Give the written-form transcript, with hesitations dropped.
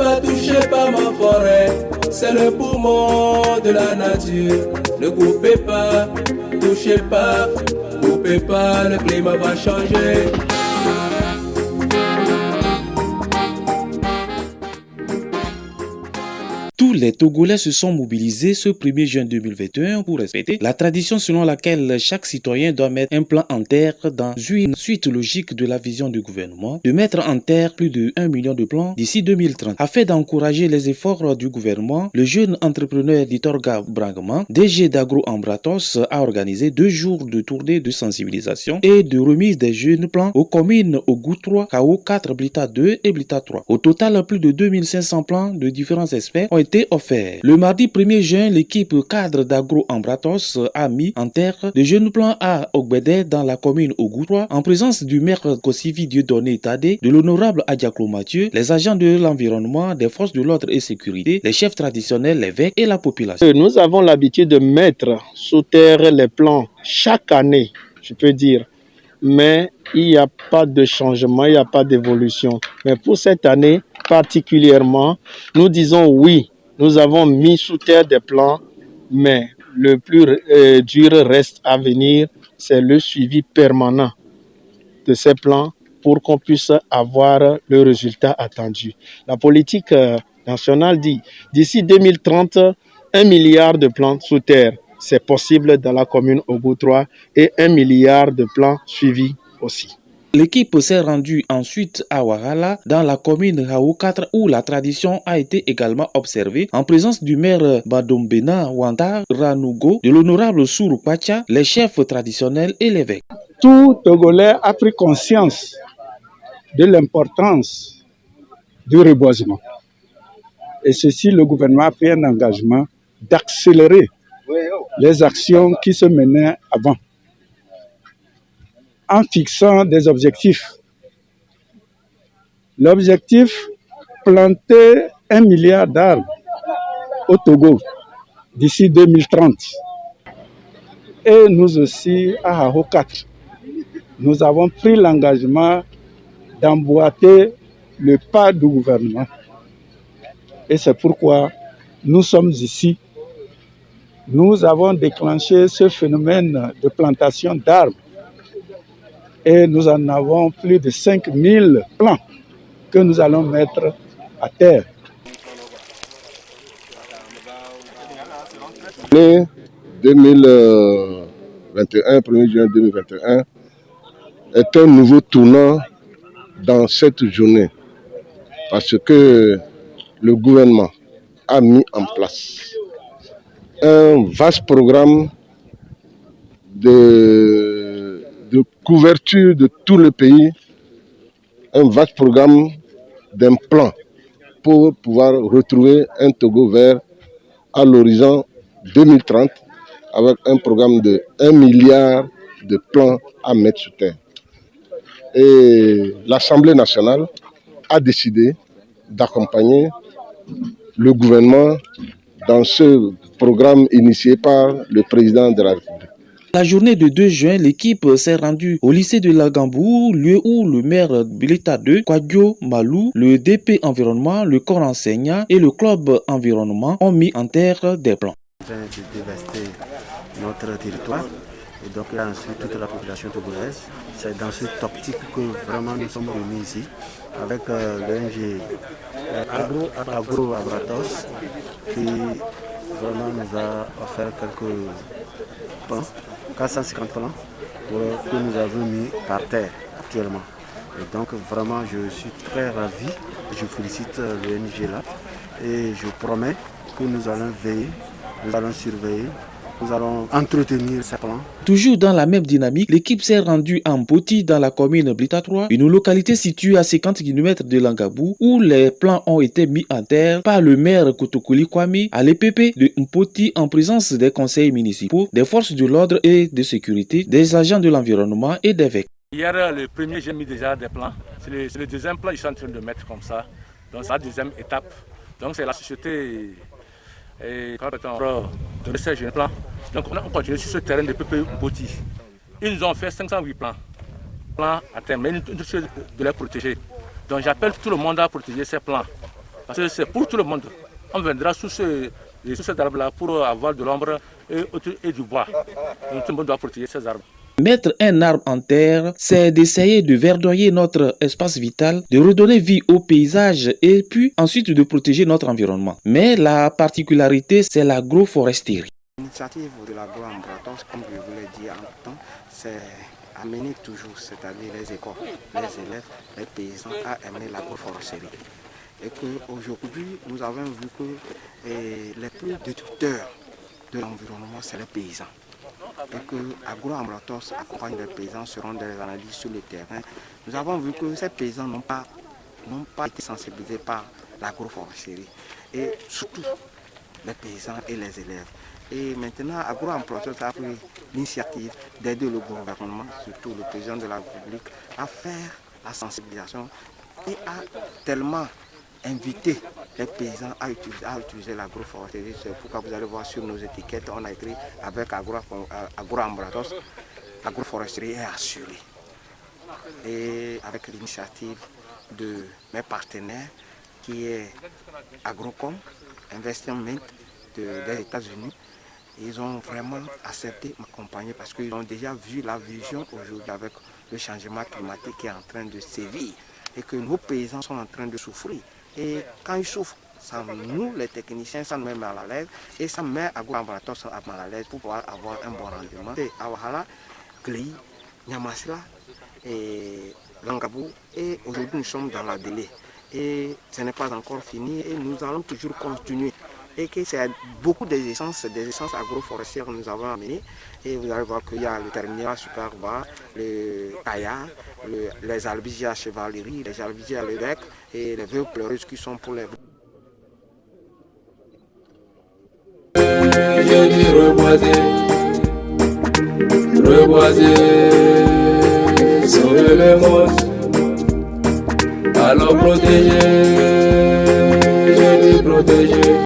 pas toucher par ma forêt, c'est le poumon de la nature. Ne coupez pas, touchez pas, coupez pas, le climat va changer. Tous les Togolais se sont mobilisés ce 1er juin 2021 pour respecter la tradition selon laquelle chaque citoyen doit mettre un plan en terre dans une suite logique de la vision du gouvernement de mettre en terre plus de 1 million de plants d'ici 2030. Afin d'encourager les efforts du gouvernement, le jeune entrepreneur Ditorga Brangman, DG d'Agro Ambratos, a organisé 2 jours de tournée de sensibilisation et de remise des jeunes plants aux communes Ogou 3, Kao 4, Blita 2 et Blita 3. Au total, plus de 2500 plants de différents espèces ont été offert. Le mardi 1er juin, l'équipe cadre d'Agro Ambratos a mis en terre de jeunes plants à Ogbede dans la commune Ogou 3 en présence du maire Kosivi Dieudonné Tadé, de l'honorable Adiaklo Mathieu, les agents de l'environnement, des forces de l'ordre et sécurité, les chefs traditionnels, l'évêque et la population. Nous avons l'habitude de mettre sous terre les plants chaque année, je peux dire, mais il n'y a pas de changement, il n'y a pas d'évolution. Mais pour cette année particulièrement, nous disons oui. Nous avons mis sous terre des plants, mais le plus dur reste à venir, c'est le suivi permanent de ces plants pour qu'on puisse avoir le résultat attendu. La politique nationale dit d'ici 2030, 1 milliard de plants sous terre. C'est possible dans la commune Ogou 3 et 1 milliard de plants suivis aussi. L'équipe s'est rendue ensuite à Ouagala, dans la commune Hao 4, où la tradition a été également observée, en présence du maire Badombena Wanda Ranougo, de l'honorable Sourou Pacha, les chefs traditionnels et l'évêque. Tout Togolais a pris conscience de l'importance du reboisement. Et ceci, le gouvernement a pris un engagement d'accélérer les actions qui se menaient avant, en fixant des objectifs. L'objectif, planter 1 milliard d'arbres au Togo d'ici 2030. Et nous aussi, à Hao 4, nous avons pris l'engagement d'emboîter le pas du gouvernement. Et c'est pourquoi nous sommes ici. Nous avons déclenché ce phénomène de plantation d'arbres. Et nous en avons plus de 5000 plants que nous allons mettre à terre. L'année 2021, 1er juin 2021, est un nouveau tournant dans cette journée parce que le gouvernement a mis en place un vaste programme de couverture de tout le pays, un vaste programme d'un plan pour pouvoir retrouver un Togo vert à l'horizon 2030 avec un programme de 1 milliard de plants à mettre sur terre. Et l'Assemblée nationale a décidé d'accompagner le gouvernement dans ce programme initié par le président de la République. La journée de 2 juin, l'équipe s'est rendue au lycée de Lagambou, lieu où le maire Blita 2, Kwadjo Malou, le DP Environnement, le corps enseignant et le club environnement ont mis en terre des plants. En train de dévaster notre territoire et donc là ensuite toute la population togolaise. C'est dans cette optique que vraiment nous sommes réunis ici avec l'ONG Agro Ambratos qui vraiment nous a offert quelques plants, 450 plants que nous avons mis par terre actuellement. Et donc vraiment je suis très ravi, je félicite l'ONG là et je promets que nous allons veiller, nous allons surveiller, nous allons entretenir ces plants. Toujours dans la même dynamique, l'équipe s'est rendue à Mpoti dans la commune Blita 3, une localité située à 50 km de Langabou, où les plants ont été mis en terre par le maire Kotokoli Kwame à l'EPP de Mpoti en présence des conseils municipaux, des forces de l'ordre et de sécurité, des agents de l'environnement et d'évêques. Hier, le premier, j'ai mis déjà des plants. C'est le deuxième plan, je suis en train de mettre comme ça. Donc c'est la deuxième étape. Donc c'est la société et quand on ces jeunes plans. Donc on continue sur ce terrain de PP Mpoti. Ils nous ont fait 508 plants à terme, mais une chose de les protéger. Donc j'appelle tout le monde à protéger ces plants. Parce que c'est pour tout le monde. On viendra sous cet arbre-là pour avoir de l'ombre et du bois. Donc tout le monde doit protéger ces arbres. Mettre un arbre en terre, c'est d'essayer de verdoyer notre espace vital, de redonner vie au paysage et puis ensuite de protéger notre environnement. Mais la particularité, c'est l'agroforesterie. L'initiative de l'agro-emboîtage, comme je vous l'ai dit en temps, c'est amener toujours, c'est-à-dire les écoles, les élèves, les paysans à aimer l'agroforesterie. Et qu'aujourd'hui, nous avons vu que les plus détructeurs de l'environnement, c'est les paysans. Et que l'agro-emboîtage accompagne les paysans seront des analyses sur le terrain. Nous avons vu que ces paysans n'ont pas été sensibilisés par l'agroforesterie. Et surtout, les paysans et les élèves. Et maintenant, l'agro-emboîtage a pris l'initiative d'aider le gouvernement, surtout le président de la République, à faire la sensibilisation et à tellement inviter les paysans à utiliser l'agroforesterie. C'est pourquoi vous allez voir sur nos étiquettes, on a écrit avec agro-emboîtage, l'agroforesterie est assurée. Et avec l'initiative de mes partenaires qui est Agrocom, Investment des États-Unis, ils ont vraiment accepté m'accompagner parce qu'ils ont déjà vu la vision aujourd'hui avec le changement climatique qui est en train de sévir et que nos paysans sont en train de souffrir. Et quand ils souffrent, ça nous, les techniciens, ça nous met mal à l'aise et ça met l'agro-emboîtage mal à l'aise pour pouvoir avoir un bon rendement. Et Awahala, Gli, Nyamasla et Langabou, et aujourd'hui nous sommes dans la délai. Et ce n'est pas encore fini et nous allons toujours continuer. Et que c'est beaucoup des essences agroforestières que nous avons amenées. Et vous allez voir qu'il y a le terminal Superba, le Kaya, les albizia à chevalerie, les albizia à l'EDEC et les veuves pleureuses qui sont pour les... Je dis reboiser, sauver le monde, alors protéger, je dis protéger.